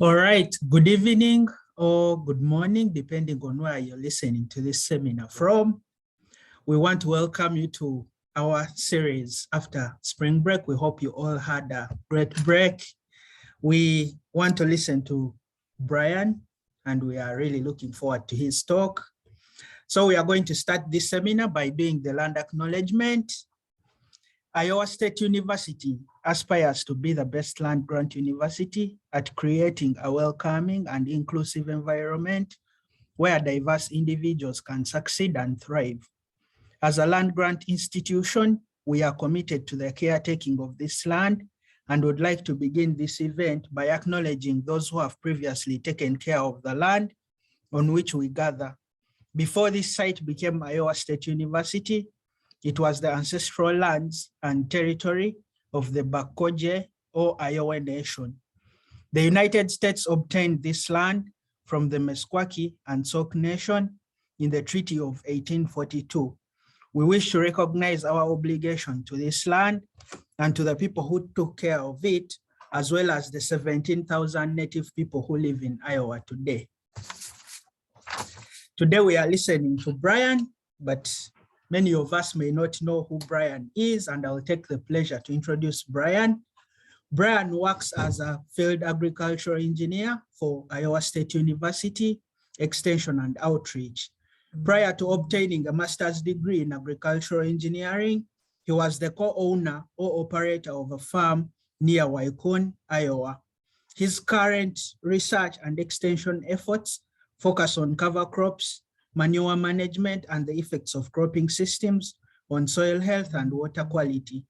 All right, good evening or good morning, depending on where you're listening to this seminar from. We want to welcome you to our series after spring break. We hope you all had a great break. We want to listen to Brian, and we are really looking forward to his talk. So we are going to start this seminar by doing the land acknowledgement. Iowa State University aspires to be the best land grant university at creating a welcoming and inclusive environment where diverse individuals can succeed and thrive. As a land grant institution, we are committed to the caretaking of this land and would like to begin this event by acknowledging those who have previously taken care of the land on which we gather. Before this site became Iowa State University, it was the ancestral lands and territory of the Bakoje or Iowa Nation. The United States obtained this land from the Meskwaki and Sauk Nation in the Treaty of 1842. We wish to recognize our obligation to this land and to the people who took care of it, as well as the 17,000 native people who live in Iowa today. Today we are listening to Brian, but many of us may not know who Brian is, and I'll take the pleasure to introduce Brian. Brian works as a field agricultural engineer for Iowa State University, Extension and Outreach. Prior to obtaining a master's degree in agricultural engineering, he was the co-owner or operator of a farm near Waikon, Iowa. His current research and extension efforts focus on cover crops, manure management, and the effects of cropping systems on soil health and water quality.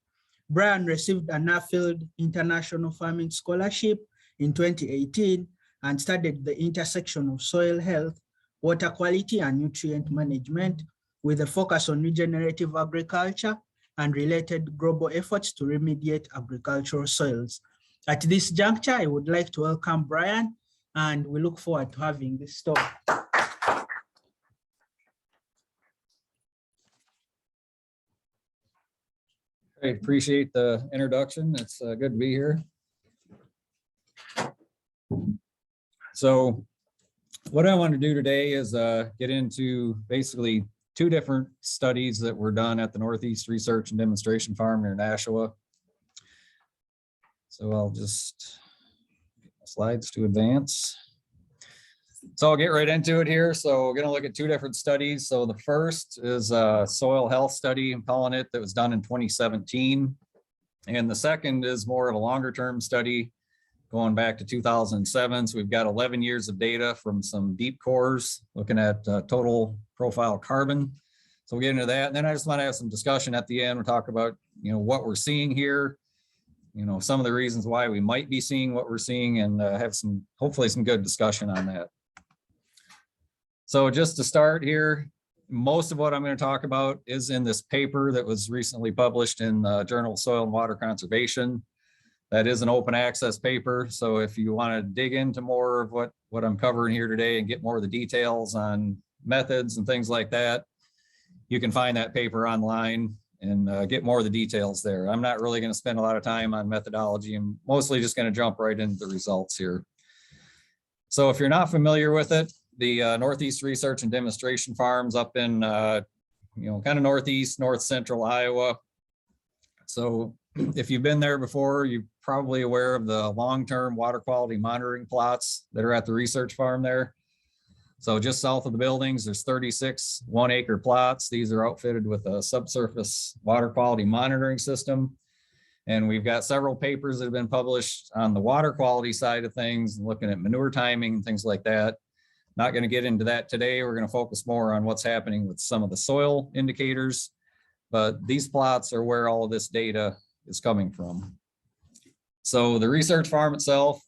Brian received a Nuffield International Farming Scholarship in 2018 and studied the intersection of soil health, water quality, and nutrient management with a focus on regenerative agriculture and related global efforts to remediate agricultural soils. At this juncture, I would like to welcome Brian, and we look forward to having this talk. I appreciate the introduction. It's good to be here. So what I want to do today is get into basically two different studies that were done at the Northeast Research and Demonstration Farm near Nashua. So I'll just get my slides to advance. So I'll get right into it here. So we're going to look at two different studies. So the first is a soil health study, I'm calling it, that was done in 2017. And the second is more of a longer term study going back to 2007. So we've got 11 years of data from some deep cores looking at total profile carbon. So we'll get into that. And then I just want to have some discussion at the end. We'll talk about, what we're seeing here, some of the reasons why we might be seeing what we're seeing, and have hopefully some good discussion on that. So just to start here, most of what I'm going to talk about is in this paper that was recently published in the Journal of Soil and Water Conservation. That is an open access paper. So if you want to dig into more of what I'm covering here today and get more of the details on methods and things like that, you can find that paper online and get more of the details there. I'm not really going to spend a lot of time on methodology. I'm mostly just going to jump right into the results here. So if you're not familiar with it, the Northeast Research and Demonstration Farms up in, kind of northeast, north central Iowa. So if you've been there before, you're probably aware of the long-term water quality monitoring plots that are at the research farm there. So just south of the buildings, there's 36 1-acre plots. These are outfitted with a subsurface water quality monitoring system. And we've got several papers that have been published on the water quality side of things, looking at manure timing and things like that. Not going to get into that today. We're going to focus more on what's happening with some of the soil indicators, but these plots are where all of this data is coming from. So the research farm itself,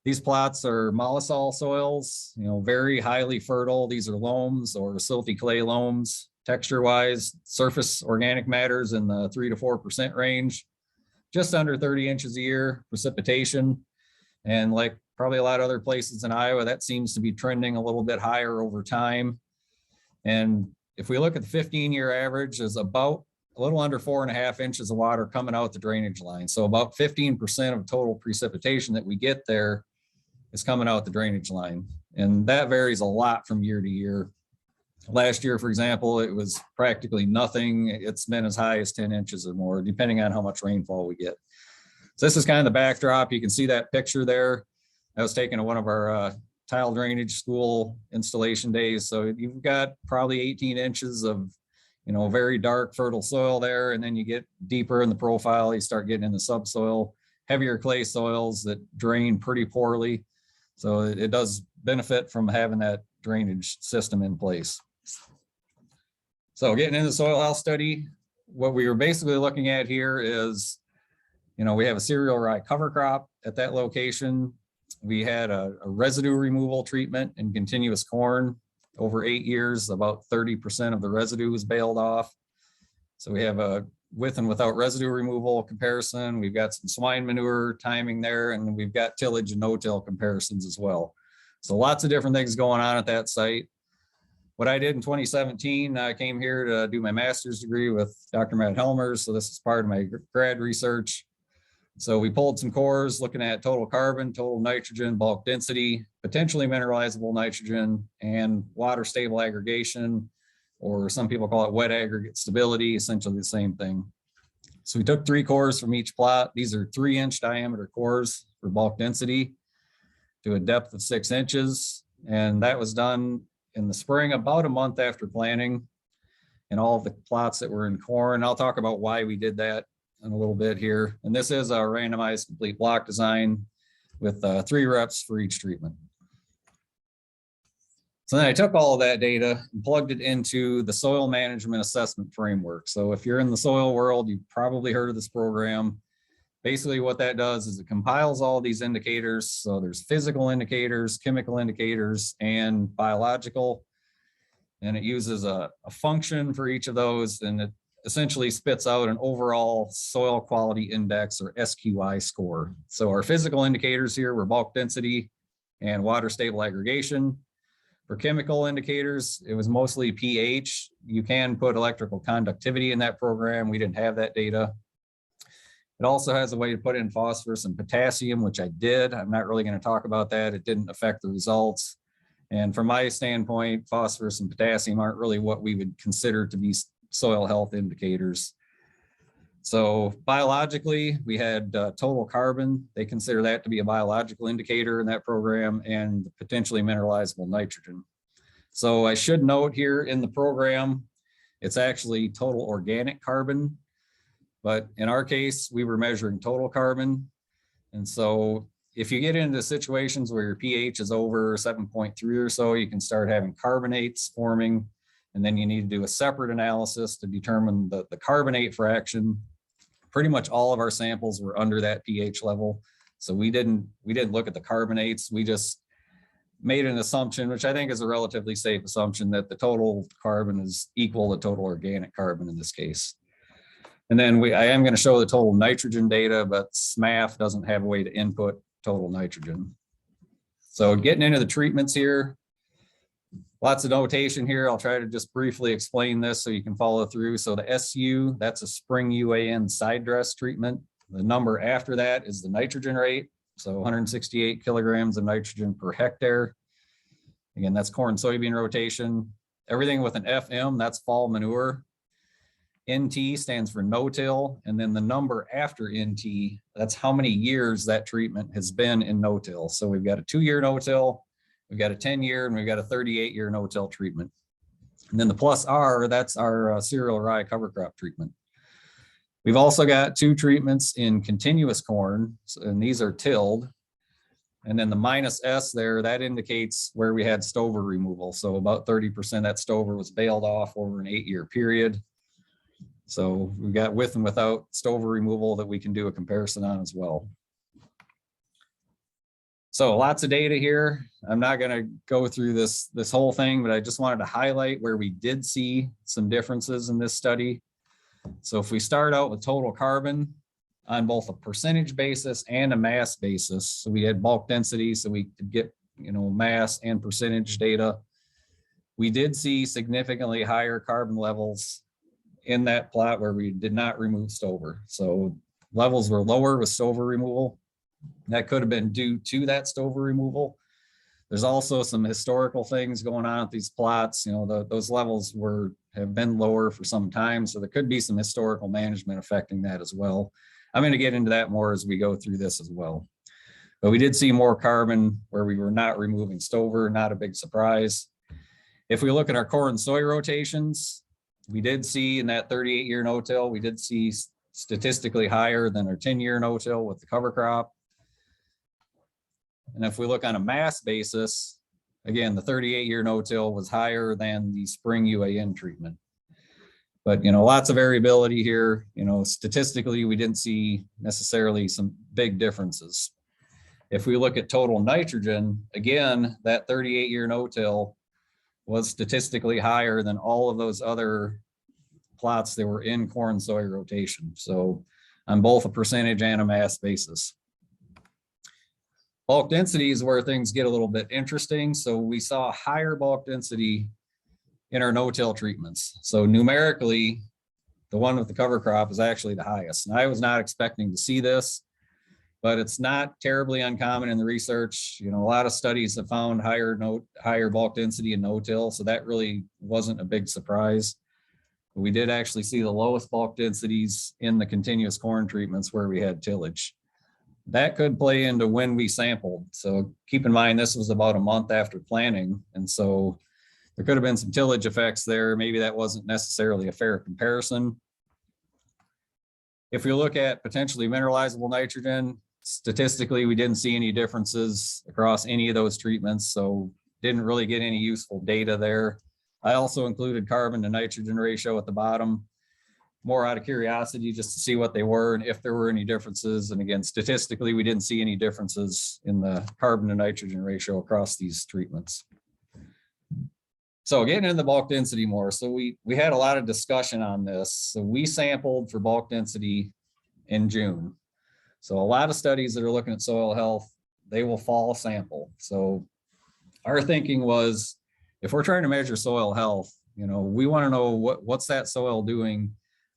these plots are mollisol soils, very highly fertile. These are loams or silty clay loams. Texture-wise, surface organic matters in the 3 to 4% range, just under 30 inches a year precipitation. And like probably a lot of other places in Iowa, that seems to be trending a little bit higher over time. And if we look at the 15-year average, is about a little under 4.5 inches of water coming out the drainage line. So about 15% of total precipitation that we get there is coming out the drainage line. And that varies a lot from year to year. Last year, for example, it was practically nothing. It's been as high as 10 inches or more, depending on how much rainfall we get. So this is kind of the backdrop. You can see that picture there. That was taken at one of our tile drainage school installation days. So you've got probably 18 inches of, very dark, fertile soil there. And then you get deeper in the profile, you start getting into subsoil, heavier clay soils that drain pretty poorly. So it does benefit from having that drainage system in place. So getting into the soil health study, what we were basically looking at here is, we have a cereal rye cover crop at that location. We had a residue removal treatment in continuous corn over 8 years. About 30% of the residue was baled off. So we have a with and without residue removal comparison. We've got some swine manure timing there, and we've got tillage and no-till comparisons as well. So lots of different things going on at that site. What I did in 2017, I came here to do my master's degree with Dr. Matt Helmers. So this is part of my grad research. So we pulled some cores looking at total carbon, total nitrogen, bulk density, potentially mineralizable nitrogen, and water stable aggregation, or some people call it wet aggregate stability, essentially the same thing. So we took 3 cores from each plot. These are 3-inch diameter cores for bulk density to a depth of 6 inches. And that was done in the spring, about a month after planting, and all of the plots that were in corn. I'll talk about why we did that in a little bit here. And this is a randomized complete block design with 3 reps for each treatment. So then I took all of that data and plugged it into the soil management assessment framework. So if you're in the soil world, you've probably heard of this program. Basically what that does is it compiles all these indicators. So there's physical indicators, chemical indicators, and biological. And it uses a function for each of those, and it essentially spits out an overall soil quality index, or SQI score. So our physical indicators here were bulk density and water stable aggregation. For chemical indicators, it was mostly pH. You can put electrical conductivity in that program. We didn't have that data. It also has a way to put in phosphorus and potassium, which I did. I'm not really going to talk about that. It didn't affect the results. And from my standpoint, phosphorus and potassium aren't really what we would consider to be soil health indicators. So biologically, we had total carbon. They consider that to be a biological indicator in that program, and potentially mineralizable nitrogen. So I should note here in the program, it's actually total organic carbon. But in our case, we were measuring total carbon. And so if you get into situations where your pH is over 7.3 or so, you can start having carbonates forming. And then you need to do a separate analysis to determine the carbonate fraction. Pretty much all of our samples were under that pH level. So we didn't look at the carbonates. We just made an assumption, which I think is a relatively safe assumption, that the total carbon is equal to total organic carbon in this case. And then I am going to show the total nitrogen data, but SMAF doesn't have a way to input total nitrogen. So getting into the treatments here, lots of notation here. I'll try to just briefly explain this so you can follow through. So the SU, that's a spring UAN side dress treatment. The number after that is the nitrogen rate. So 168 kilograms of nitrogen per hectare. Again, that's corn soybean rotation. Everything with an FM, that's fall manure. NT stands for no-till, and then the number after NT, that's how many years that treatment has been in no-till. So we've got a 2-year no-till, we've got a 10-year, and we've got a 38-year no-till treatment. And then the plus R, that's our cereal rye cover crop treatment. We've also got 2 treatments in continuous corn, and these are tilled. And then the minus S there, that indicates where we had stover removal. So about 30% of that stover was baled off over an 8-year period. So we've got with and without stover removal that we can do a comparison on as well. So lots of data here. I'm not going to go through this whole thing, but I just wanted to highlight where we did see some differences in this study. So if we start out with total carbon on both a percentage basis and a mass basis, so we had bulk density, so we could get mass and percentage data. We did see significantly higher carbon levels in that plot where we did not remove stover. So levels were lower with stover removal. That could have been due to that stover removal. There's also some historical things going on at these plots. You know, those levels have been lower for some time. So there could be some historical management affecting that as well. I'm going to get into that more as we go through this as well. But we did see more carbon where we were not removing stover, not a big surprise. If we look at our corn and soy rotations, we did see in that 38-year no-till, we did see statistically higher than our 10-year no-till with the cover crop. And if we look on a mass basis, again, the 38-year no-till was higher than the spring UAN treatment. But, you know, lots of variability here. You know, statistically, we didn't see necessarily some big differences. If we look at total nitrogen, again, that 38-year no-till was statistically higher than all of those other plots that were in corn soy rotation. So on both a percentage and a mass basis. Bulk density is where things get a little bit interesting. So we saw higher bulk density in our no-till treatments. So numerically, the one with the cover crop is actually the highest. And I was not expecting to see this, but it's not terribly uncommon in the research. You know, a lot of studies have found higher bulk density in no-till, so that really wasn't a big surprise. But we did actually see the lowest bulk densities in the continuous corn treatments where we had tillage. That could play into when we sampled. So keep in mind, this was about a month after planting. And so there could have been some tillage effects there. Maybe that wasn't necessarily a fair comparison. If we look at potentially mineralizable nitrogen, statistically, we didn't see any differences across any of those treatments. So didn't really get any useful data there. I also included carbon to nitrogen ratio at the bottom, more out of curiosity, just to see what they were and if there were any differences. And again, statistically, we didn't see any differences in the carbon to nitrogen ratio across these treatments. So getting into the bulk density more. So we had a lot of discussion on this. So we sampled for bulk density in June. So a lot of studies that are looking at soil health, they will fall sample. So our thinking was, if we're trying to measure soil health, you know, we want to know what's that soil doing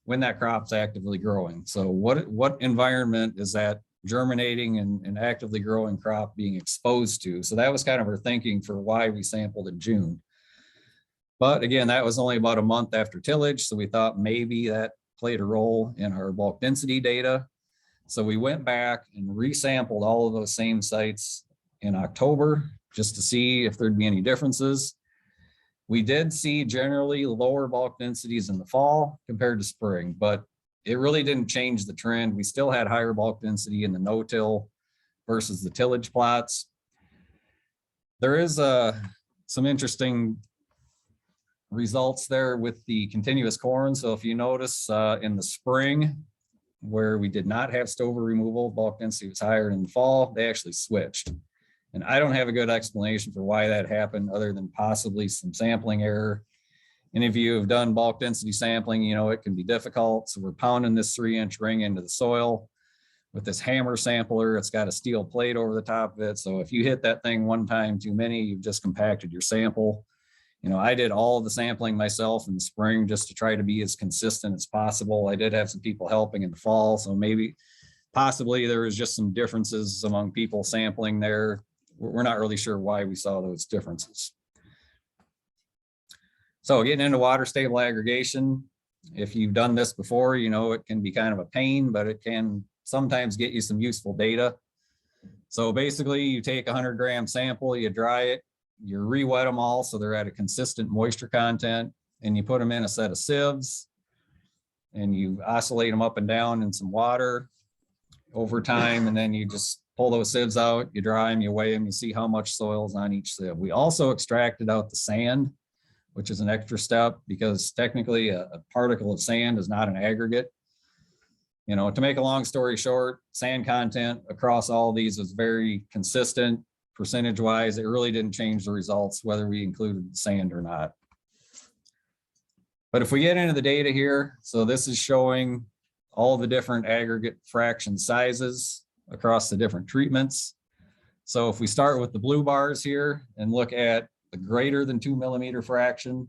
when that crop's actively growing. So what environment is that germinating and actively growing crop being exposed to? So that was kind of our thinking for why we sampled in June. But again, that was only about a month after tillage. So we thought maybe that played a role in our bulk density data. So we went back and resampled all of those same sites in October just to see if there'd be any differences. We did see generally lower bulk densities in the fall compared to spring, but it really didn't change the trend. We still had higher bulk density in the no-till versus the tillage plots. There is some interesting results there with the continuous corn. So if you notice in the spring, where we did not have stover removal, bulk density was higher. In the fall, they actually switched. And I don't have a good explanation for why that happened other than possibly some sampling error. Any of you have done bulk density sampling, you know, it can be difficult. So we're pounding this 3-inch ring into the soil with this hammer sampler. It's got a steel plate over the top of it. So if you hit that thing one time too many, you've just compacted your sample. You know, I did all of the sampling myself in the spring just to try to be as consistent as possible. I did have some people helping in the fall. So maybe possibly there was just some differences among people sampling there. We're not really sure why we saw those differences. So getting into water stable aggregation, if you've done this before, you know, it can be kind of a pain, but it can sometimes get you some useful data. So basically you take a 100-gram sample, you dry it, you re-wet them all so they're at a consistent moisture content, and you put them in a set of sieves and you oscillate them up and down in some water over time, and then you just pull those sieves out, you dry them, you weigh them, you see how much soil is on each sieve. We also extracted out the sand, which is an extra step because technically a particle of sand is not an aggregate. You know, to make a long story short, sand content across all these was very consistent percentage-wise. It really didn't change the results whether we included sand or not. But if we get into the data here, so this is showing all the different aggregate fraction sizes across the different treatments. So if we start with the blue bars here and look at the greater than 2 millimeter fraction,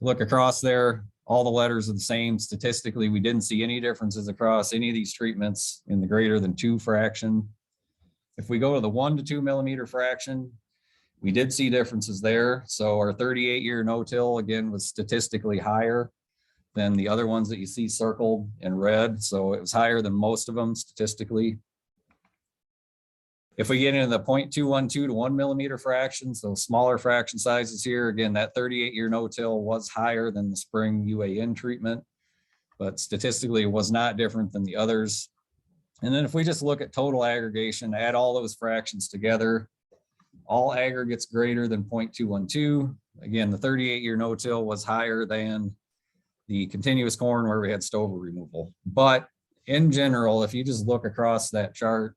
look across there, all the letters are the same. Statistically, we didn't see any differences across any of these treatments in the greater than 2 fraction. If we go to the 1 to 2 millimeter fraction, we did see differences there. So our 38-year no-till, again, was statistically higher than the other ones that you see circled in red. So it was higher than most of them statistically. If we get into the 0.212 to 1 millimeter fractions, those smaller fraction sizes here, again, that 38-year no-till was higher than the spring UAN treatment, but statistically it was not different than the others. And then if we just look at total aggregation, add all those fractions together, all aggregates greater than 0.212. Again, the 38-year no-till was higher than the continuous corn where we had stover removal. But in general, if you just look across that chart,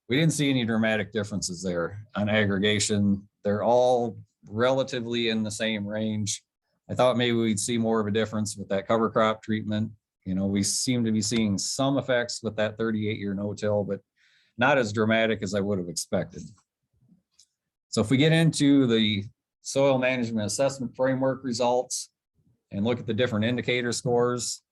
we didn't see any dramatic differences there on aggregation. They're all relatively in the same range. I thought maybe we'd see more of a difference with that cover crop treatment. You know, we seem to be seeing some effects with that 38-year no-till, but not as dramatic as I would have expected. So if we get into the soil management assessment framework results and look at the different indicator scores.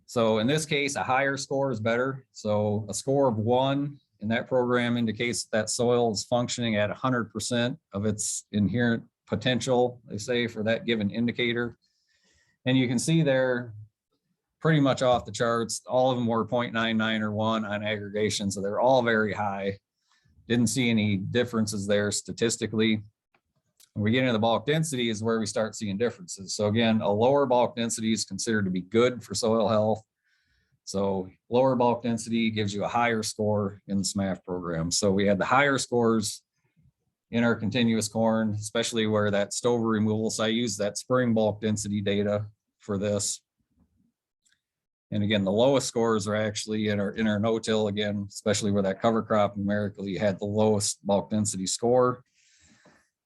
So in this case, a higher score is better. So a score of 1 in that program indicates that soil is functioning at 100% of its inherent potential, they say, for that given indicator. And you can see there pretty much off the charts, all of them were 0.99 or 1 on aggregation. So they're all very high. Didn't see any differences there statistically. When we get into the bulk density is where we start seeing differences. So again, a lower bulk density is considered to be good for soil health. So lower bulk density gives you a higher score in the SMAF program. So we had the higher scores in our continuous corn, especially where that stover removal. So I used that spring bulk density data for this. And again, the lowest scores are actually in our no-till, again, especially where that cover crop numerically had the lowest bulk density score.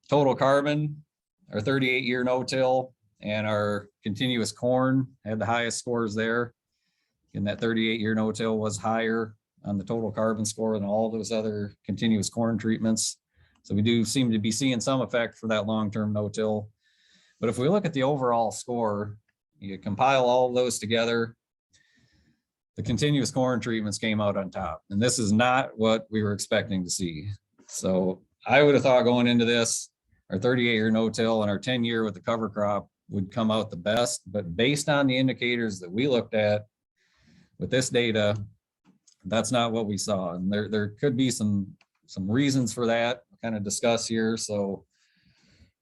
Total carbon, our 38-year no-till and our continuous corn had the highest scores there. And that 38-year no-till was higher on the total carbon score than all those other continuous corn treatments. So we do seem to be seeing some effect for that long-term no-till. But if we look at the overall score, you compile all of those together, the continuous corn treatments came out on top. And this is not what we were expecting to see. So I would have thought going into this, our 38-year no-till and our 10-year with the cover crop would come out the best. But based on the indicators that we looked at with this data, that's not what we saw. And there could be some reasons for that I'll kind of discuss here. So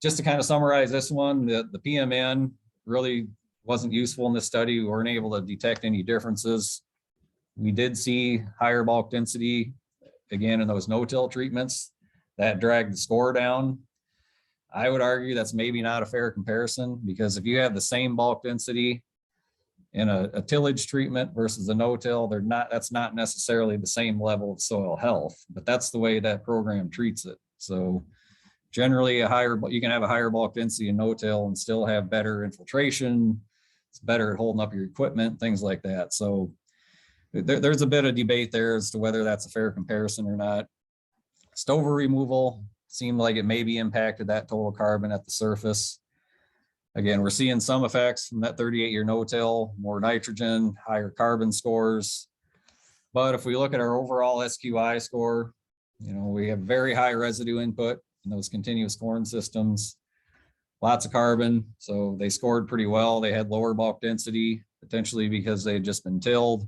just to kind of summarize this one, the PMN really wasn't useful in this study. We weren't able to detect any differences. We did see higher bulk density, again, in those no-till treatments that dragged the score down. I would argue that's maybe not a fair comparison, because if you have the same bulk density in a tillage treatment versus a no-till, that's not necessarily the same level of soil health, but that's the way that program treats it. So generally you can have a higher bulk density in no-till and still have better infiltration. It's better at holding up your equipment, things like that. So there's a bit of debate there as to whether that's a fair comparison or not. Stover removal seemed like it maybe impacted that total carbon at the surface. Again, we're seeing some effects from that 38-year no-till, more nitrogen, higher carbon scores. But if we look at our overall SQI score, we have very high residue input in those continuous corn systems, lots of carbon. So they scored pretty well. They had lower bulk density, potentially because they had just been tilled.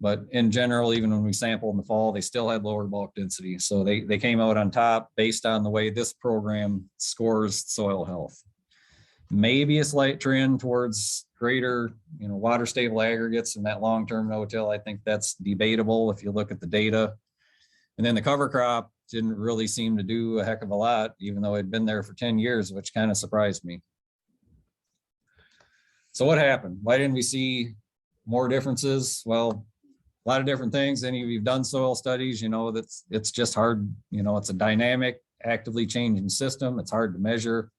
But in general, even when we sampled in the fall, they still had lower bulk density. So they came out on top based on the way this program scores soil health. Maybe a slight trend towards greater, water stable aggregates in that long-term no-till. I think that's debatable if you look at the data. And then the cover crop didn't really seem to do a heck of a lot, even though it had been there for 10 years, which kind of surprised me. So what happened? Why didn't we see more differences? Well, a lot of different things. Any of you've done soil studies, that's it's just hard. It's a dynamic, actively changing system. It's hard to measure.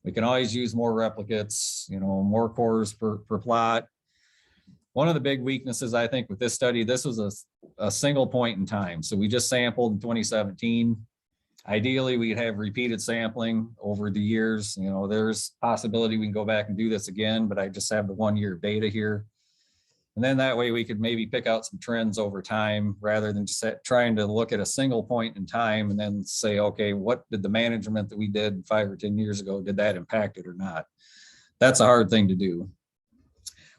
We can always use more replicates, more cores per plot. One of the big weaknesses, I think, with this study, this was a single point in time. So we just sampled in 2017. Ideally, we'd have repeated sampling over the years. You know, there's possibility we can go back and do this again, but I just have the 1 year data here. And then that way we could maybe pick out some trends over time rather than just trying to look at a single point in time and then say, okay, what did the management that we did 5 or 10 years ago, did that impact it or not? That's a hard thing to do.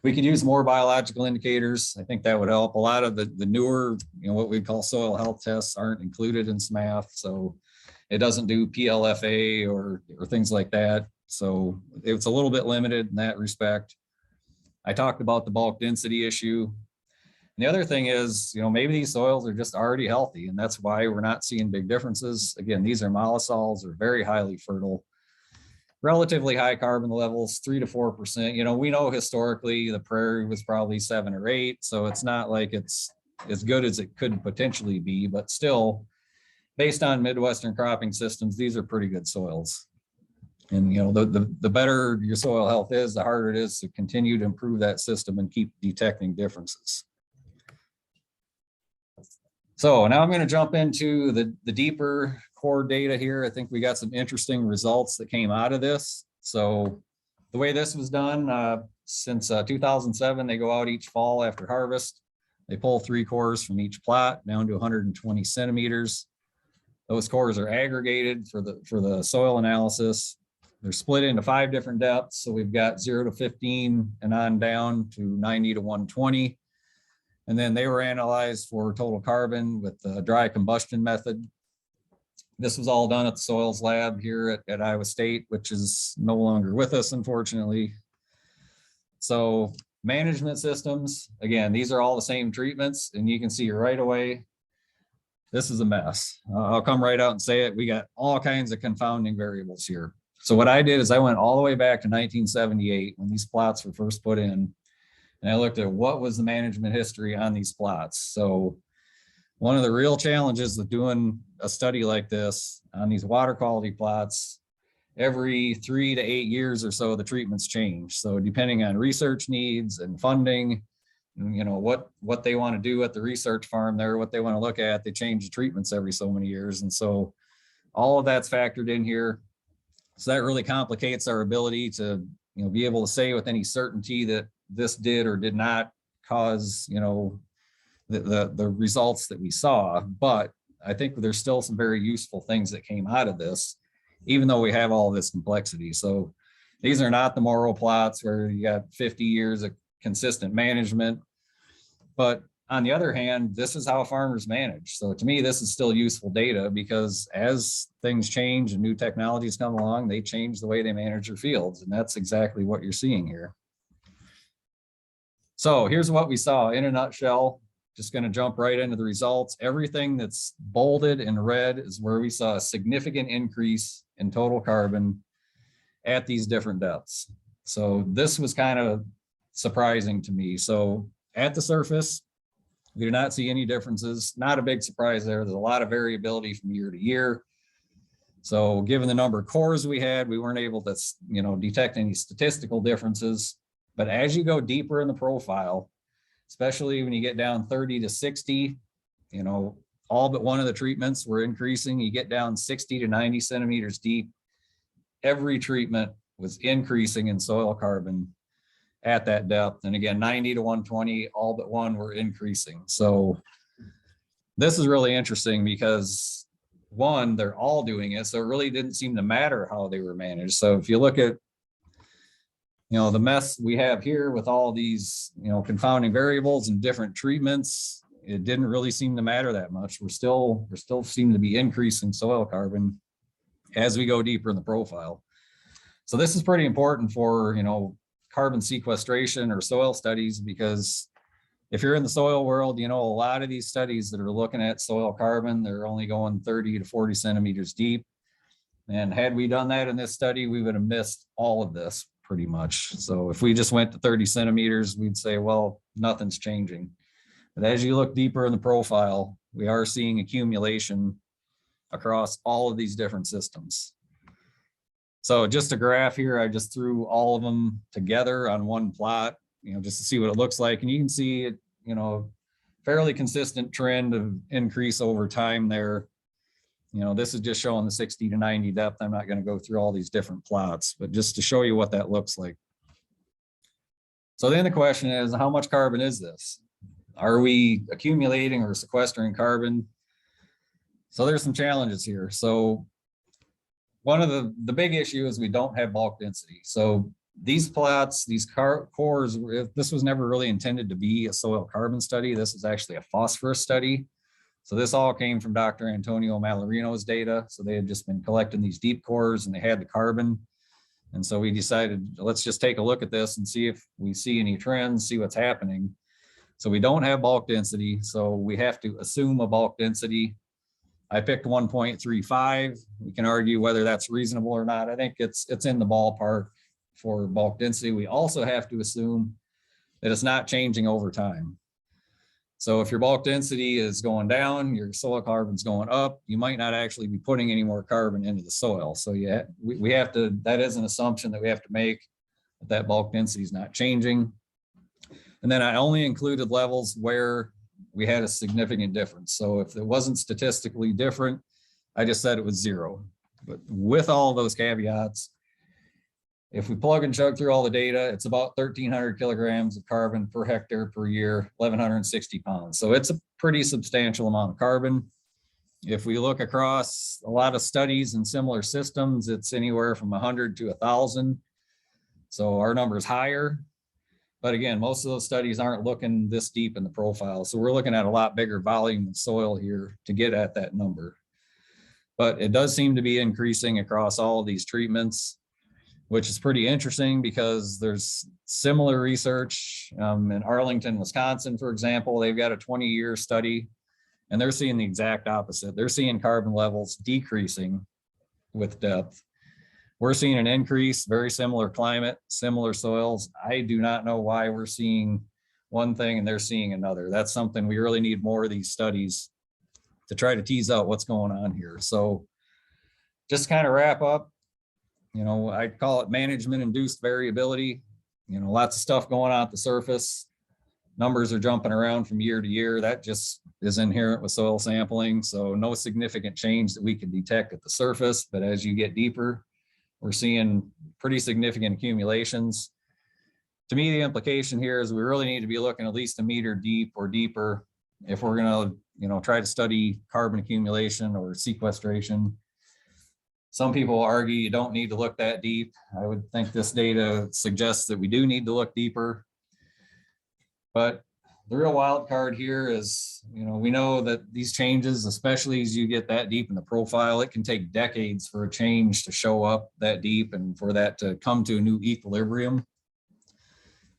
We could use more biological indicators. I think that would help. A lot of the newer, you know, what we call soil health tests aren't included in SMATH. So it doesn't do PLFA or things like that. So it's a little bit limited in that respect. I talked about the bulk density issue. And the other thing is, you know, maybe these soils are just already healthy and that's why we're not seeing big differences. Again, these are mollisols, are very highly fertile, relatively high carbon levels, 3 to 4%. You know, we know historically the prairie was probably 7 or 8. So it's not like it's as good as it could potentially be, but still based on Midwestern cropping systems, these are pretty good soils. And, you know, the better your soil health is, the harder it is to continue to improve that system and keep detecting differences. So now I'm going to jump into the deeper core data here. I think we got some interesting results that came out of this. So the way this was done, since 2007, they go out each fall after harvest. They pull 3 cores from each plot down to 120 centimeters. Those cores are aggregated for the soil analysis. They're split into 5 different depths. So we've got 0 to 15 and on down to 90 to 120. And then they were analyzed for total carbon with the dry combustion method. This was all done at the soils lab here at Iowa State, which is no longer with us, unfortunately. So management systems, again, these are all the same treatments and you can see right away, this is a mess. I'll come right out and say it. We got all kinds of confounding variables here. So what I did is I went all the way back to 1978 when these plots were first put in. And I looked at what was the management history on these plots. So one of the real challenges with doing a study like this on these water quality plots, every 3 to 8 years or so, the treatments change. So depending on research needs and funding, you know, what they want to do at the research farm there, what they want to look at, they change the treatments every so many years. And so all of that's factored in here. So that really complicates our ability to, you know, be able to say with any certainty that this did or did not cause, you know, the results that we saw. But I think there's still some very useful things that came out of this, even though we have all this complexity. So these are not the Morrow plots where you got 50 years of consistent management. But on the other hand, this is how farmers manage. So to me, this is still useful data because as things change and new technologies come along, they change the way they manage their fields. And that's exactly what you're seeing here. So here's what we saw in a nutshell. Just going to jump right into the results. Everything that's bolded in red is where we saw a significant increase in total carbon at these different depths. So this was kind of surprising to me. So at the surface, we do not see any differences. Not a big surprise there. There's a lot of variability from year to year. So given the number of cores we had, we weren't able to, you know, detect any statistical differences. But as you go deeper in the profile, especially when you get down 30 to 60, you know, all but one of the treatments were increasing. You get down 60 to 90 centimeters deep. Every treatment was increasing in soil carbon at that depth. And again, 90 to 120, all but one were increasing. So this is really interesting because one, they're all doing it. So it really didn't seem to matter how they were managed. So if you look at, you know, the mess we have here with all these, you know, confounding variables and different treatments, it didn't really seem to matter that much. We're still seem to be increasing soil carbon as we go deeper in the profile. So this is pretty important for, you know, carbon sequestration or soil studies, because if you're in the soil world, you know, a lot of these studies that are looking at soil carbon, they're only going 30 to 40 centimeters deep. And had we done that in this study, we would have missed all of this pretty much. So if we just went to 30 centimeters, we'd say, well, nothing's changing. But as you look deeper in the profile, we are seeing accumulation across all of these different systems. So just a graph here, I just threw all of them together on one plot, you know, just to see what it looks like. And you can see it, you know, fairly consistent trend of increase over time there. This is just showing the 60 to 90 depth. I'm not going to go through all these different plots, but just to show you what that looks like. So then the question is, how much carbon is this? Are we accumulating or sequestering carbon? So there's some challenges here. So one of the big issue is we don't have bulk density. So these plots, these cores, this was never really intended to be a soil carbon study. This is actually a phosphorus study. So this all came from Dr. Antonio Mallarino's data. So they had just been collecting these deep cores and they had the carbon. And so we decided, let's just take a look at this and see if we see any trends, see what's happening. So we don't have bulk density. So we have to assume a bulk density. I picked 1.35. We can argue whether that's reasonable or not. I think it's in the ballpark for bulk density. We also have to assume that it's not changing over time. So if your bulk density is going down, your soil carbon's going up, you might not actually be putting any more carbon into the soil. So yeah, we have to, that is an assumption that we have to make, that bulk density is not changing. And then I only included levels where we had a significant difference. So if it wasn't statistically different, I just said it was 0. But with all those caveats, if we plug and chug through all the data, it's about 1,300 kilograms of carbon per hectare per year, 1,160 pounds. So it's a pretty substantial amount of carbon. If we look across a lot of studies in similar systems, it's anywhere from 100 to 1,000. So our number is higher. But again, most of those studies aren't looking this deep in the profile. So we're looking at a lot bigger volume of soil here to get at that number. But it does seem to be increasing across all of these treatments, which is pretty interesting because there's similar research in Arlington, Wisconsin, for example. They've got a 20-year study and they're seeing the exact opposite. They're seeing carbon levels decreasing with depth. We're seeing an increase, very similar climate, similar soils. I do not know why we're seeing one thing and they're seeing another. That's something we really need more of these studies to try to tease out what's going on here. So just to kind of wrap up, I call it management induced variability. Lots of stuff going on at the surface. Numbers are jumping around from year to year. That just is inherent with soil sampling. So no significant change that we can detect at the surface, but as you get deeper, we're seeing pretty significant accumulations. To me, the implication here is we really need to be looking at least a meter deep or deeper if we're going to, try to study carbon accumulation or sequestration. Some people argue you don't need to look that deep. I would think this data suggests that we do need to look deeper. But the real wild card here is, we know that these changes, especially as you get that deep in the profile, it can take decades for a change to show up that deep and for that to come to a new equilibrium.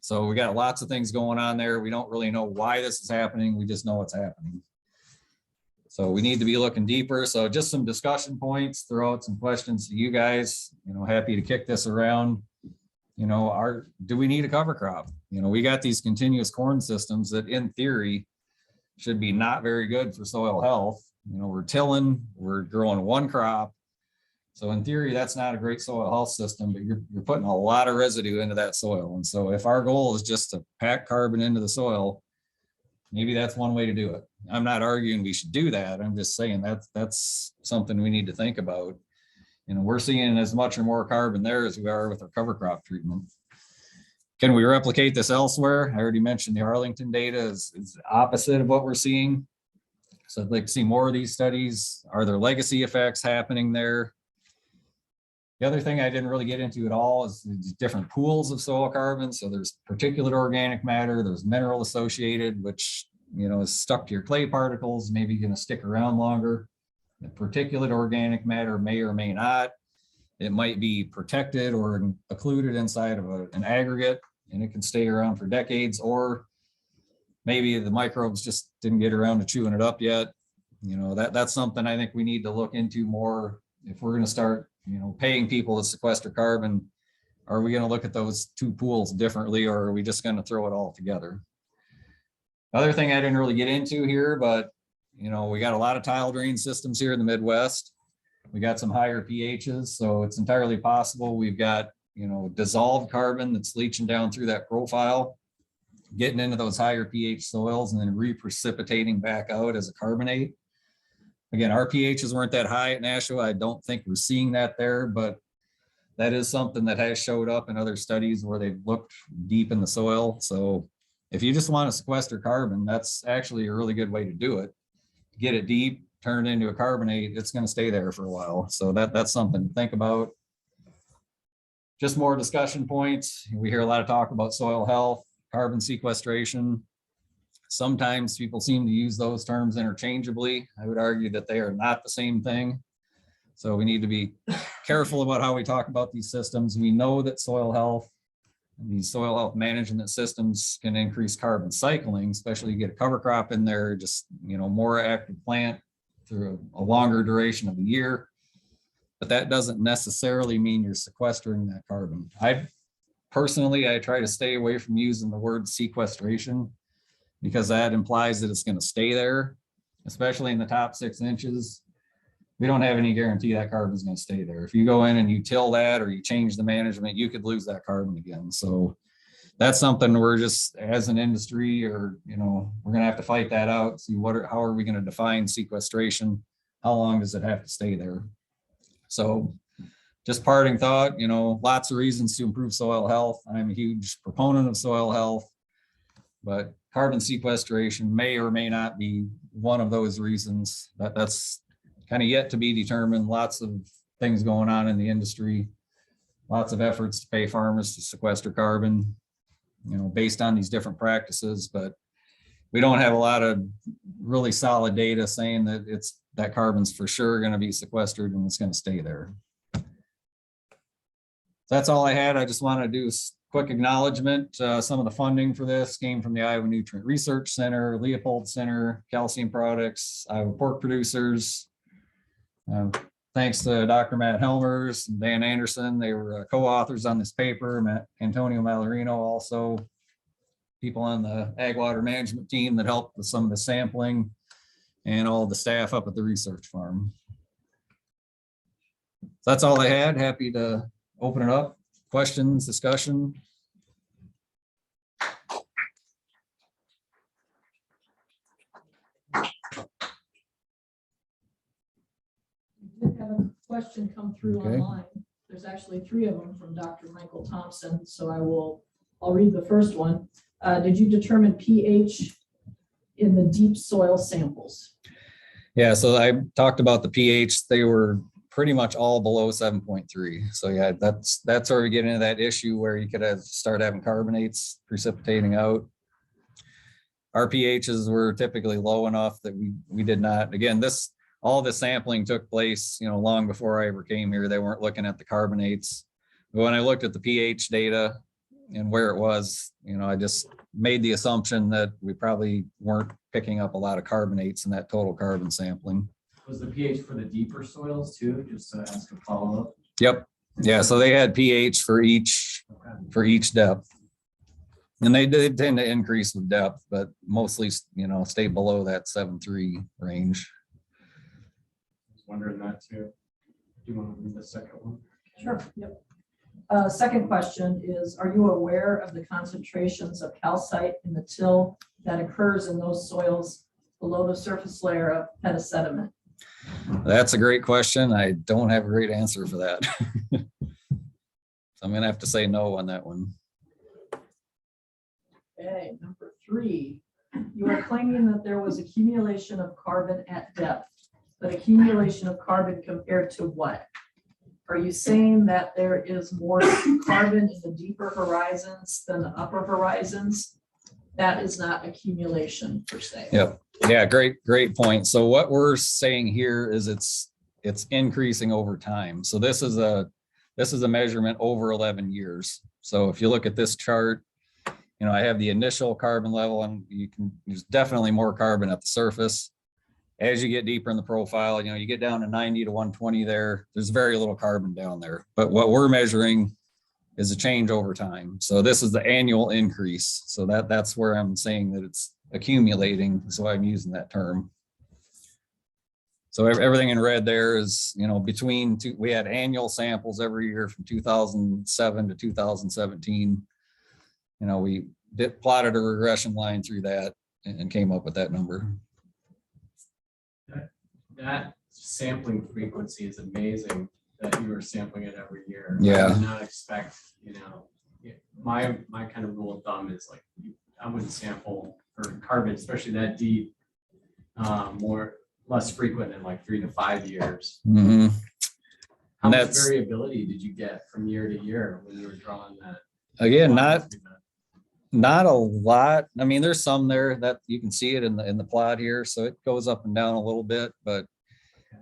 So we got lots of things going on there. We don't really know why this is happening. We just know it's happening. So we need to be looking deeper. So just some discussion points, throw out some questions to you guys, happy to kick this around. Do we need a cover crop? We got these continuous corn systems that in theory should be not very good for soil health. We're tilling, we're growing one crop. So in theory, that's not a great soil health system, but you're putting a lot of residue into that soil. And so if our goal is just to pack carbon into the soil, maybe that's one way to do it. I'm not arguing we should do that. I'm just saying that's something we need to think about. We're seeing as much or more carbon there as we are with our cover crop treatment. Can we replicate this elsewhere? I already mentioned the Arlington data is the opposite of what we're seeing. So I'd like to see more of these studies. Are there legacy effects happening there? The other thing I didn't really get into at all is the different pools of soil carbon. So there's particulate organic matter, there's mineral associated, which is stuck to your clay particles, maybe going to stick around longer. The particulate organic matter may or may not. It might be protected or occluded inside of an aggregate, and it can stay around for decades, or maybe the microbes just didn't get around to chewing it up yet. That's something I think we need to look into more if we're going to start, paying people to sequester carbon. Are we going to look at those two pools differently, or are we just going to throw it all together? Other thing I didn't really get into here, but we got a lot of tile drain systems here in the Midwest. We got some higher pHs, so it's entirely possible we've got, dissolved carbon that's leaching down through that profile, getting into those higher pH soils and then reprecipitating back out as a carbonate. Again, our pHs weren't that high at Nashua. I don't think we're seeing that there, but that is something that has showed up in other studies where they've looked deep in the soil. So if you just want to sequester carbon, that's actually a really good way to do it. Get it deep, turn it into a carbonate, it's going to stay there for a while. So that's something to think about. Just more discussion points. We hear a lot of talk about soil health, carbon sequestration. Sometimes people seem to use those terms interchangeably. I would argue that they are not the same thing. So we need to be careful about how we talk about these systems. We know that soil health, these soil health management systems can increase carbon cycling, especially you get a cover crop in there, just, more active plant through a longer duration of the year. But that doesn't necessarily mean you're sequestering that carbon. I try to stay away from using the word sequestration because that implies that it's going to stay there, especially in the top 6 inches. We don't have any guarantee that carbon is going to stay there. If you go in and you till that or you change the management, you could lose that carbon again. So that's something we're just, as an industry, or, we're going to have to fight that out. See how are we going to define sequestration? How long does it have to stay there? So just parting thought, lots of reasons to improve soil health. I'm a huge proponent of soil health, but carbon sequestration may or may not be one of those reasons. That's kind of yet to be determined. Lots of things going on in the industry, lots of efforts to pay farmers to sequester carbon, based on these different practices, but we don't have a lot of really solid data saying that carbon's for sure going to be sequestered and it's going to stay there. That's all I had. I just want to do a quick acknowledgement. Some of the funding for this came from the Iowa Nutrient Research Center, Leopold Center, Calcium Products, Iowa Pork Producers. Thanks to Dr. Matt Helmers and Dan Anderson. They were co-authors on this paper. Antonio Mallarino also. People on the ag water management team that helped with some of the sampling, and all the staff up at the research farm. So that's all I had. Happy to open it up. Questions, discussion. We did have a question come through online. There's actually 3 of them from Dr. Michael Thompson. So I'll read the first one. Did you determine pH in the deep soil samples? Yeah, so I talked about the pH. They were pretty much all below 7.3. So yeah, that's where we get into that issue where you could start having carbonates precipitating out. Our pHs were typically low enough that we did not. Again, all the sampling took place, long before I ever came here. They weren't looking at the carbonates. But when I looked at the pH data and where it was, I just made the assumption that we probably weren't picking up a lot of carbonates in that total carbon sampling. Was the pH for the deeper soils too, just to ask a follow-up? Yep. Yeah, so they had pH for each depth. And they did tend to increase with depth, but mostly, stay below that 7.3 range. I was wondering that too. Do you want to read the second one? Sure. Yep. Second question is, are you aware of the concentrations of calcite in the till that occurs in those soils below the surface layer of petasediment? That's a great question. I don't have a great answer for that. So I'm going to have to say no on that one. Okay, number 3, you are claiming that there was accumulation of carbon at depth, but accumulation of carbon compared to what? Are you saying that there is more carbon in the deeper horizons than the upper horizons? That is not accumulation per se. Yep. Yeah, great point. So what we're saying here is it's increasing over time. So this is a measurement over 11 years. So if you look at this chart, I have the initial carbon level, and there's definitely more carbon at the surface. As you get deeper in the profile, you get down to 90 to 120 there's very little carbon down there. But what we're measuring is a change over time. So this is the annual increase. So that's where I'm saying that it's accumulating. So I'm using that term. So everything in red there is, we had annual samples every year from 2007 to 2017. We plotted a regression line through that and came up with that number. that sampling frequency is amazing that you were sampling it every year. Yeah. I would not expect, my kind of rule of thumb is like, I wouldn't sample for carbon, especially that deep, less frequent than like 3 to 5 years. Mhm. How much That's- variability did you get from year to year when you were drawing that? Again, line through that? not a lot. I mean, there's some there that you can see it in the plot here. So it goes up and down a little bit, but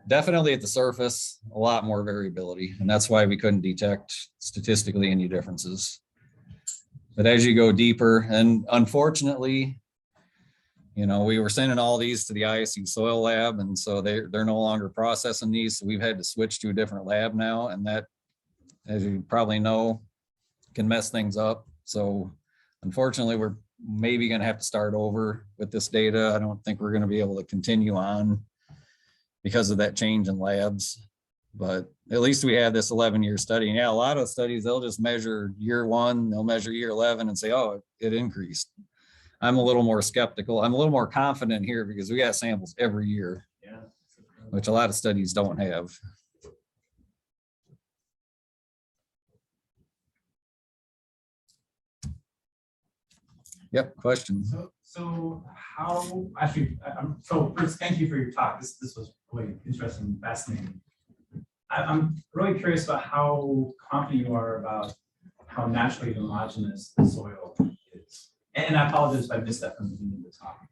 definitely at the surface, a lot more variability. And that's why we couldn't detect statistically any differences. But as you go deeper, and unfortunately, we were sending all these to the ISU soil lab, and so they're no longer processing these. So we've had to switch to a different lab now. And that, as you probably know, can mess things up. So unfortunately, we're maybe going to have to start over with this data. I don't think we're going to be able to continue on because of that change in labs. But at least we have this 11-year study. And yeah, a lot of studies, they'll just measure year 1, they'll measure year 11 and say, oh, it increased. I'm a little more skeptical. I'm a little more confident here because we got samples every year, Yeah. which a lot of studies don't have. Yep, question. So how, actually, so first, thank you for your talk. This was really interesting and fascinating. I'm really curious about how confident you are about how naturally homogeneous the soil is. And I apologize if I missed that from the beginning of the talk.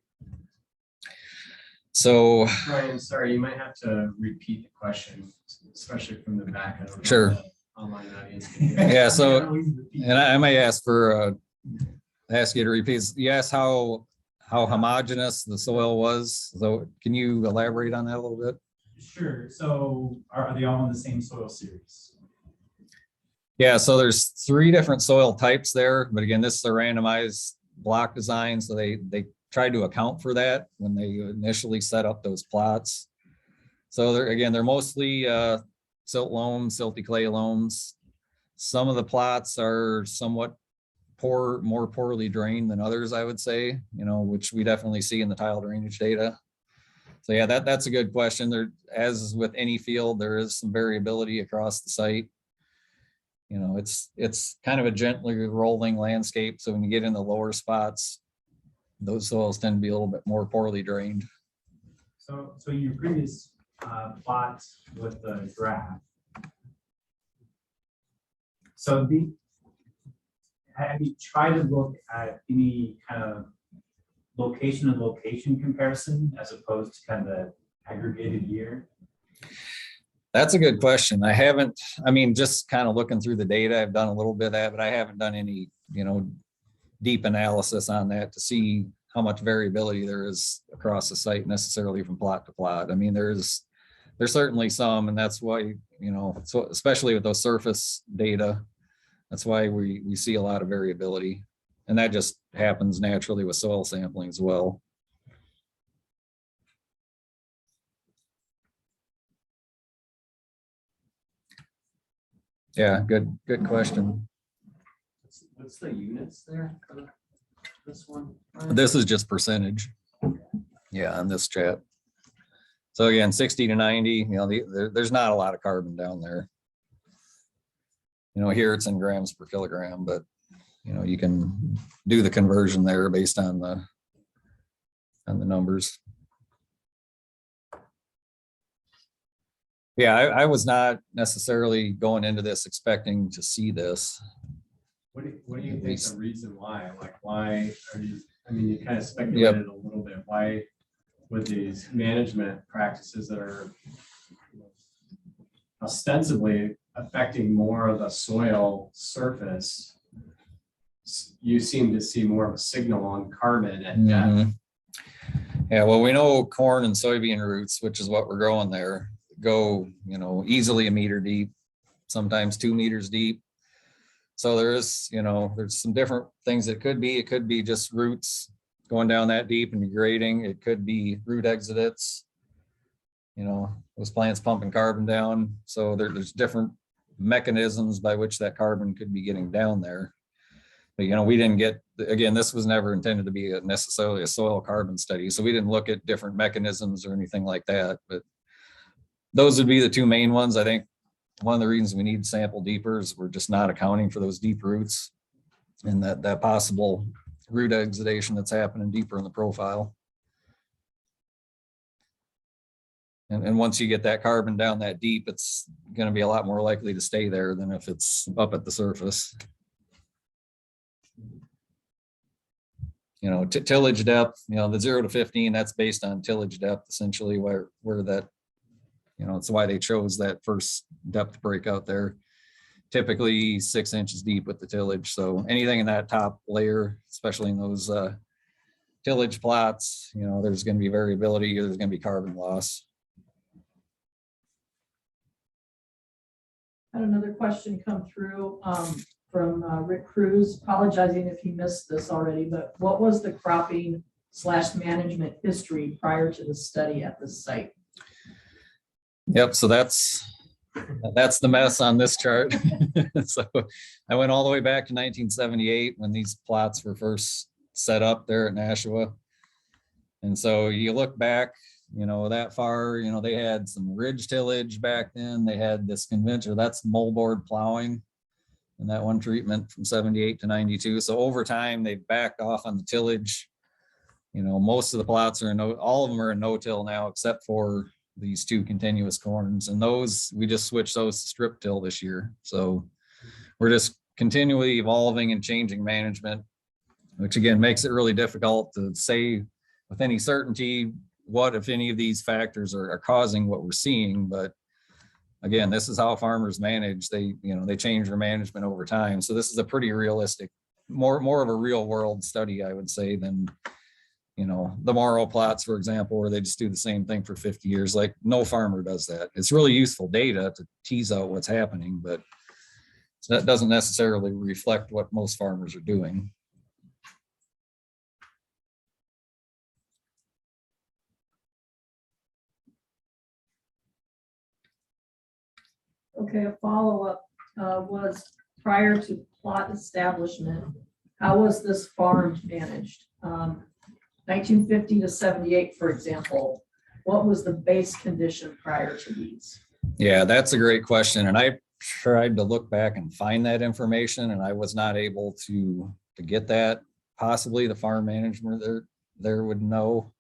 So, Ryan, sorry, you might have to repeat the question, especially from the back. I don't know if Sure. the online audience can hear. yeah, so, And and I might ask you to repeat. You asked how homogeneous the soil was. So can you elaborate on that a little bit? sure. So are they all in the same soil series? Yeah, so there's 3 different soil types there, but again, this is a randomized block design. So they tried to account for that when they initially set up those plots. So they're mostly silt loams, silty clay loams. Some of the plots are somewhat more poorly drained than others, I would say, which we definitely see in the tile drainage data. So yeah, that's a good question. There, as with any field, there is some variability across the site. It's kind of a gently rolling landscape. So when you get in the lower spots, those soils tend to be a little bit more poorly drained. So your previous plot with the graph. So have you tried to look at any kind of location to location comparison as opposed to kind of the aggregated year? That's a good question. I haven't, just kind of looking through the data, I've done a little bit of that, but I haven't done any, deep analysis on that to see how much variability there is across the site necessarily from plot to plot. There's certainly some, and that's why, so especially with those surface data, that's why we see a lot of variability. And that just happens naturally with soil sampling as well. Yeah, good question. What's the units there for this one? This is just percentage. Yeah, on this chat. So again, 60 to 90, there's not a lot of carbon down there. Here it's in grams per kilogram, but you can do the conversion there based on the numbers. Yeah, I was not necessarily going into this expecting to see this. What do you think the reason why? Like, why are you, you kind of speculated a little bit. Why would these management practices that are ostensibly affecting more of the soil surface, you seem to see more of a signal on carbon at depth? Mhm. Yeah, well, we know corn and soybean roots, which is what we're growing there, go, easily 1 meter deep, sometimes 2 meters deep. So there's some different things it could be. It could be just roots going down that deep and degrading. It could be root exudates. Those plants pumping carbon down. So there's different mechanisms by which that carbon could be getting down there. But, we didn't get, again, this was never intended to be necessarily a soil carbon study. So we didn't look at different mechanisms or anything like that. But those would be the two main ones. I think one of the reasons we need to sample deeper is we're just not accounting for those deep roots and that possible root exudation that's happening deeper in the profile. And once you get that carbon down that deep, it's going to be a lot more likely to stay there than if it's up at the surface. You know, tillage depth, you know, the 0 to 15, that's based on tillage depth, essentially where that, you know, it's why they chose that first depth breakout there. Typically 6 inches deep with the tillage. So anything in that top layer, especially in those tillage plots, you know, there's going to be variability, or there's going to be carbon loss. Had another question come through from Rick Cruz, apologizing if he missed this already, but what was the cropping / management history prior to the study at this site? Yep, so that's the mess on this chart. So I went all the way back to 1978 when these plots were first set up there at Nashua. And so you look back, you know, that far, you know, they had some ridge tillage back then. They had this conventional, that's moldboard plowing, and that one treatment from 78 to 92. So over time, they've backed off on the tillage. You know, most of the plots are all of them are in no-till now, except for these 2 continuous corns. And those, we just switched those to strip till this year. So we're just continually evolving and changing management, which again makes it really difficult to say with any certainty what, if any, of these factors are causing what we're seeing. But again, this is how farmers manage. They, you know, they change their management over time. So this is a pretty realistic, more of a real world study, I would say, than, you know, the Morrow plots, for example, where they just do the same thing for 50 years. Like, no farmer does that. It's really useful data to tease out what's happening, but that doesn't necessarily reflect what most farmers are doing. Okay, a follow-up was prior to plot establishment, how was this farm managed? 1950 to 78, for example, what was the base condition prior to these? Yeah, that's a great question. And I tried to look back and find that information, and I was not able to get that. Possibly the farm management there would know.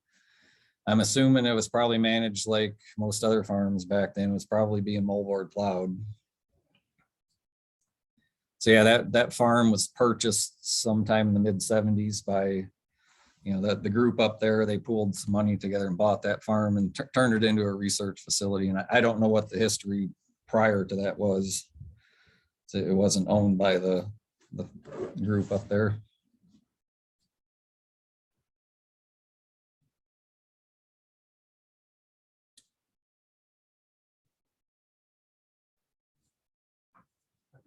I'm assuming it was probably managed like most other farms back then. It was probably being moldboard plowed. So yeah, that farm was purchased sometime in the mid-70s by, you know, the group up there. They pooled some money together and bought that farm and turned it into a research facility. And I don't know what the history prior to that was. So it wasn't owned by the group up there.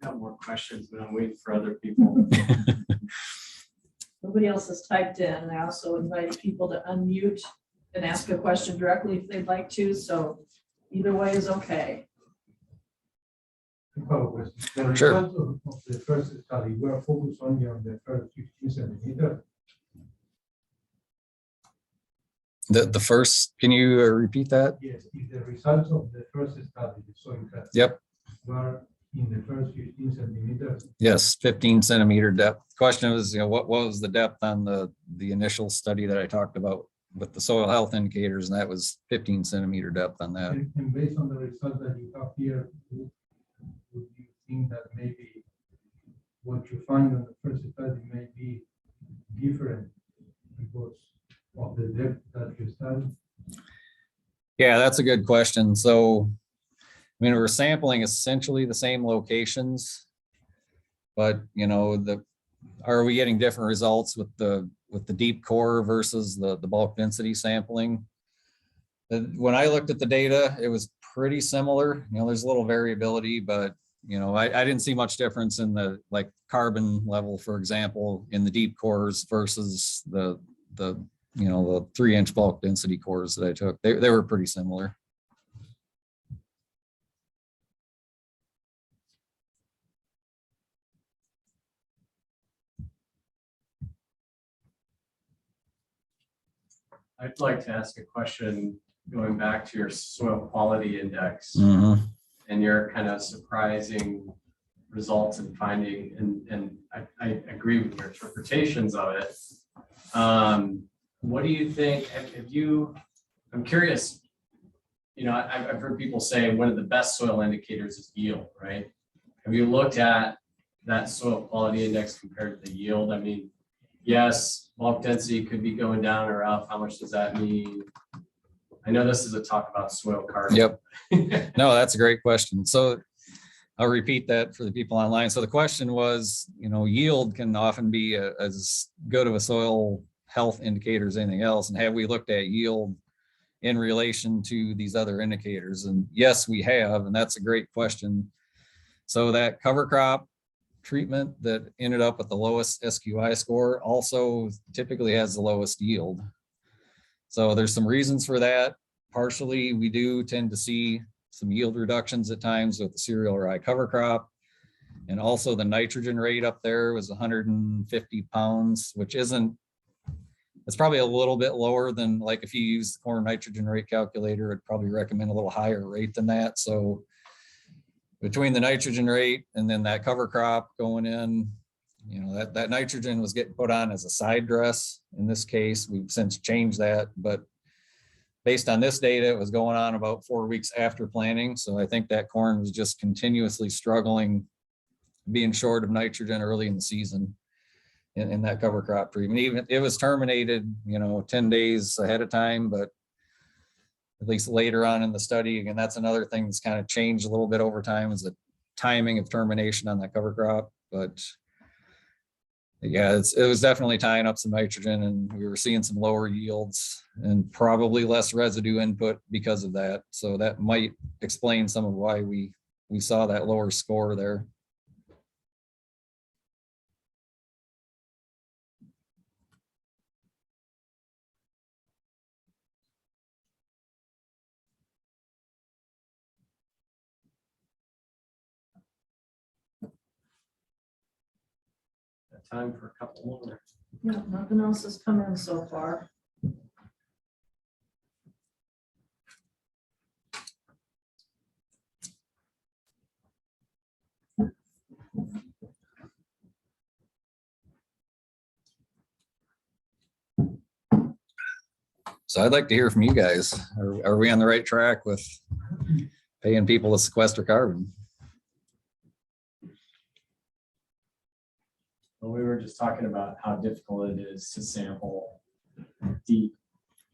I've got more questions, but I'm waiting for other people. Nobody else has typed in, and I also invited people to unmute and ask a question directly if they'd like to, so either way is okay. The Sure. results of the first study were focused only on the first 15 centimeters. The first, can you repeat that? Yes, if the results of the first study, the soil test, Yep. were in the first 15 centimeters. Yes, 15 centimeter depth. Question was, you know, what was the depth on the initial study that I talked about with the soil health indicators, and that was 15 centimeter depth on that. And based on the results that you have here, would you think that maybe what you find on the first study may be different because of the depth that you study? Yeah, that's a good question. So, I mean, we're sampling essentially the same locations, but you know, are we getting different results with the deep core versus the bulk density sampling? When I looked at the data, it was pretty similar. You know, there's a little variability, but you know, I didn't see much difference in the like carbon level, for example, in the deep cores versus the 3-inch bulk density cores that I took. They were pretty similar. I'd like to ask a question going back to your soil quality index Mhm. and your kind of surprising results and finding, and I agree with your interpretations of it. What do you think, I'm curious, I've heard people say one of the best soil indicators is yield, right? Have you looked at that soil quality index compared to the yield? I mean, yes, bulk density could be going down or up. How much does that mean? I know this is a talk about soil carbon. Yep. No, that's a great question. So I'll repeat that for the people online. So the question was, yield can often be as good of a soil health indicator as anything else. And have we looked at yield in relation to these other indicators? And yes, we have, and that's a great question. So that cover crop treatment that ended up with the lowest SQI score also typically has the lowest yield. So there's some reasons for that. Partially, we do tend to see some yield reductions at times with the cereal rye cover crop. And also the nitrogen rate up there was 150 pounds, which it's probably a little bit lower than, like, if you use the corn nitrogen rate calculator, it'd probably recommend a little higher rate than that. So between the nitrogen rate and then that cover crop going in, that nitrogen was getting put on as a side dress. In this case, we've since changed that, but based on this data, it was going on about 4 weeks after planting. So I think that corn was just continuously struggling, being short of nitrogen early in the season in that cover crop treatment. Even it was terminated, 10 days ahead of time, but at least later on in the study, again, that's another thing that's kind of changed a little bit over time, is the timing of termination on that cover crop. But yeah, it was definitely tying up some nitrogen, and we were seeing some lower yields and probably less residue input because of that. So that might explain some of why we saw that lower score there. Time for a couple more. Yeah, nothing else has come in so far. So I'd like to hear from you guys. Are we on the right track with paying people to sequester carbon? Well, we were just talking about how difficult it is to sample deep,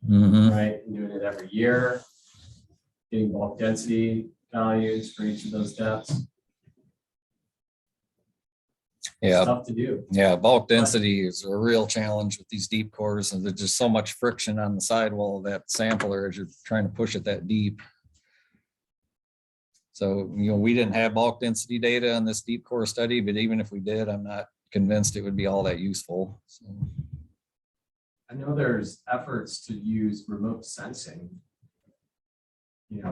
Mhm. right? And doing it every year, getting bulk density values for each of those depths. Yeah. Tough to do. Yeah, bulk density is a real challenge with these deep cores, and there's just so much friction on the sidewall of that sampler as you're trying to push it that deep. So, we didn't have bulk density data on this deep core study, but even if we did, I'm not convinced it would be all that useful. So. I know there's efforts to use remote sensing,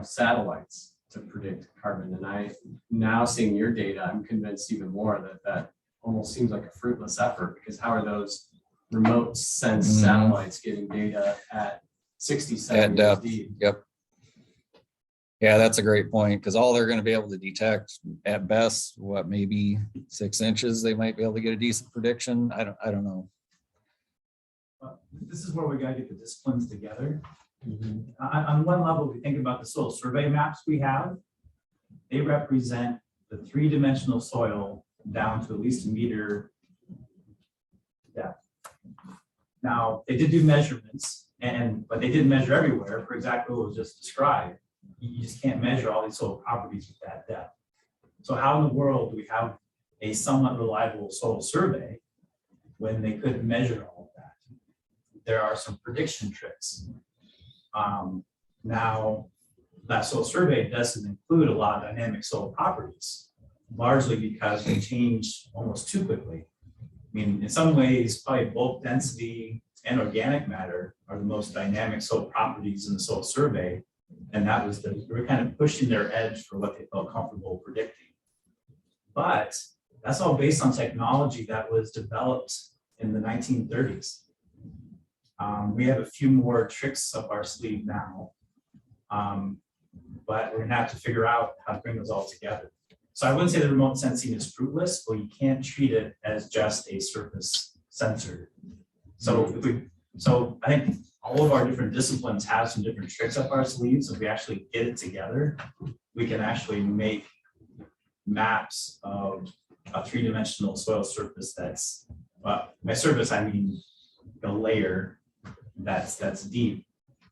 satellites to predict carbon. And I, now seeing your data, I'm convinced even more that almost seems like a fruitless effort, because how are those remote sense satellites getting data at 67 At depth. deep? Yep. Yeah, that's a great point, because all they're going to be able to detect at best, maybe 6 inches, they might be able to get a decent prediction. I don't know. This is where we gotta get the disciplines together. On one level, we think about the soil survey maps we have. They represent the 3-dimensional soil down to at least a meter depth. Now, they did do measurements, but they didn't measure everywhere for exactly what was just described. You just can't measure all these soil properties with that depth. So how in the world do we have a somewhat reliable soil survey when they couldn't measure all of that? There are some prediction tricks. Now, that soil survey doesn't include a lot of dynamic soil properties, largely because they change almost too quickly. I mean, in some ways, probably bulk density and organic matter are the most dynamic soil properties in the soil survey. And that was they were kind of pushing their edge for what they felt comfortable predicting. But that's all based on technology that was developed in the 1930s. We have a few more tricks up our sleeve now. But we're gonna have to figure out how to bring those all together. So I wouldn't say the remote sensing is fruitless, but you can't treat it as just a surface sensor. So so I think all of our different disciplines have some different tricks up our sleeves. If we actually get it together, we can actually make maps of a three-dimensional soil surface that's, by surface, I mean a layer that's deep,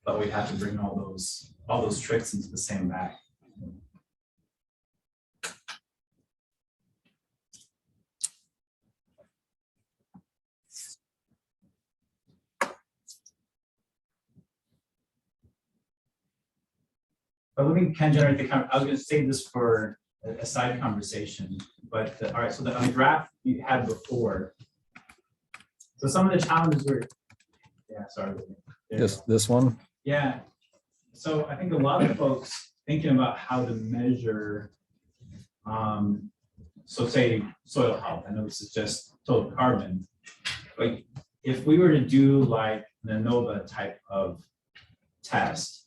but we have to bring all those tricks into the same bag. But let me kind of generate the, I was going to save this for a side conversation, but all right, so on the graph you had before. So some of the challenges were, yeah, sorry. There you go. This one. Yeah, so I think a lot of folks thinking about how to measure, so say soil health, I know this is just total carbon, but if we were to do like an ANOVA type of test,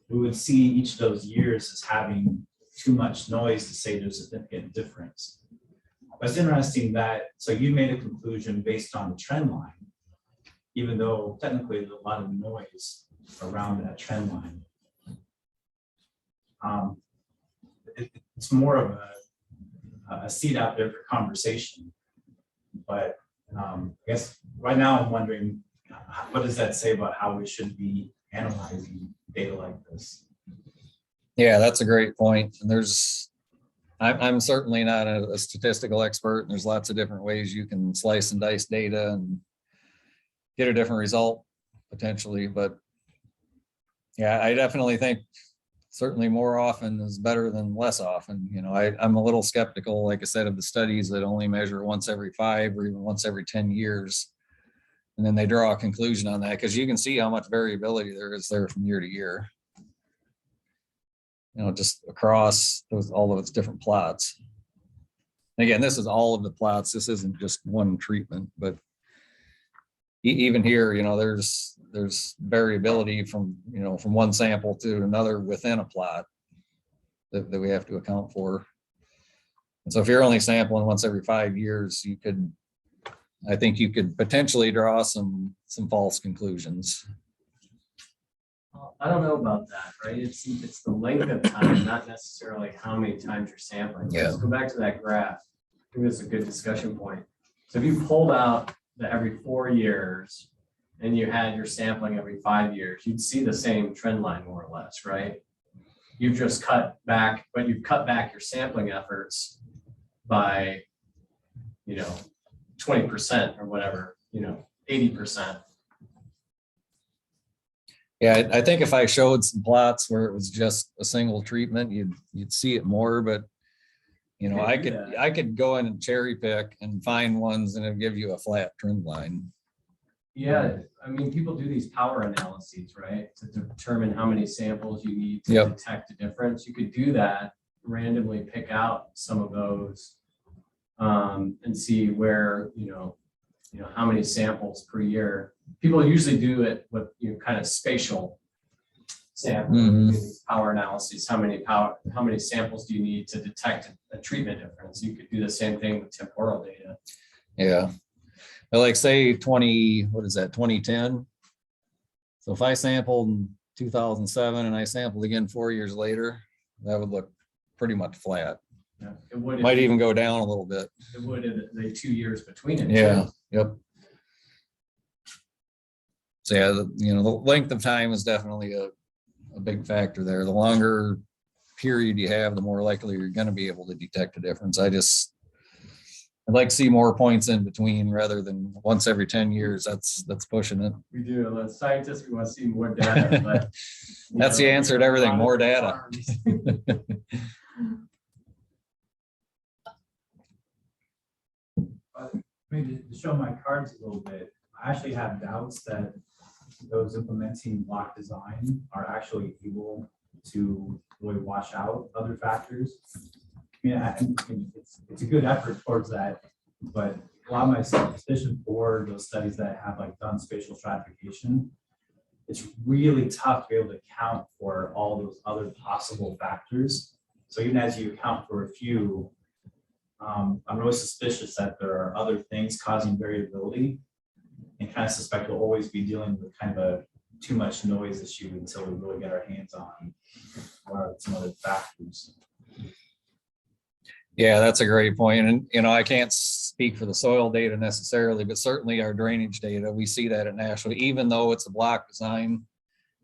we would see each of those years as having too much noise to say there's a significant difference. But it's interesting that, so you made a conclusion based on the trend line, even though technically there's a lot of noise around that trend line. It's more of a seed out there for conversation. But I guess right now I'm wondering, what does that say about how we should be analyzing data like this? Yeah, that's a great point. And I'm certainly not a statistical expert, and there's lots of different ways you can slice and dice data and get a different result potentially. But yeah, I definitely think certainly more often is better than less often. You know, I'm a little skeptical, like I said, of the studies that only measure once every 5 or even once every 10 years. And then they draw a conclusion on that, because you can see how much variability there is there from year to year. You know, just across all of its different plots. And again, this is all of the plots. This isn't just one treatment, but even here, you know, there's variability from one sample to another within a plot that we have to account for. And so if you're only sampling once every 5 years, I think you could potentially draw some false conclusions. I don't know about that, right? It's the length of time, not necessarily how many times you're sampling. Yeah. Let's go back to that graph. I think that's a good discussion point. So if you pulled out the every 4 years and you had your sampling every 5 years, you'd see the same trend line more or less, right? You've just cut back, but you've cut back your sampling efforts by, 20% or whatever, 80%. Yeah, I think if I showed some plots where it was just a single treatment, you'd see it more, but I could go in and cherry pick and find ones and it'll give you a flat trend line. Yeah, I mean, people do these power analyses, right? To determine how many samples you need to Yep. detect a difference. You could do that, randomly pick out some of those and see where, how many samples per year. People usually do it with kind of spatial sampling, these power analyses. How many samples do you need to detect a treatment difference? You could do the same thing with temporal data. Yeah. But like say 2010. So if I sampled in 2007 and I sampled again 4 years later, that would look pretty much flat. Yeah, it would. Might even go down a little bit. It would in the 2 years between it. Yeah. too. Yep. So yeah, the length of time is definitely a big factor there. The longer period you have, the more likely you're going to be able to detect a difference. I'd like to see more points in between rather than once every 10 years. That's pushing it. We do. As scientists, we want to see more data, but That's the answer to everything, more data. Maybe to show my cards a little bit, I actually have doubts that those implementing block design are actually able to really wash out other factors. It's a good effort towards that, but a lot of my suspicion for those studies that have done spatial stratification it's really tough to be able to account for all those other possible factors. So even as you account for a few, I'm really suspicious that there are other things causing variability, and kind of suspect we'll always be dealing with kind of a too much noise issue until we really get our hands on some other factors. Yeah, that's a great point. And, you know, I can't speak for the soil data necessarily, but certainly our drainage data, we see that at Nashville, even though it's a block design,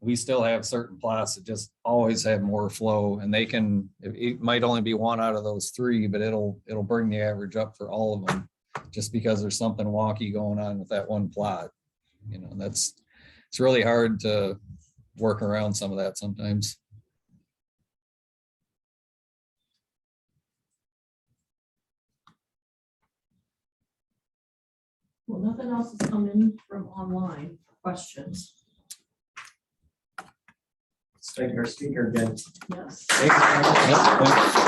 we still have certain plots that just always have more flow, and they can, it might only be one out of those three, but it'll bring the average up for all of them just because there's something wonky going on with that one plot. You know, it's really hard to work around some of that sometimes. Well, nothing else has come in from online for questions. Let's thank our speaker again. Yes. Thanks. Yep.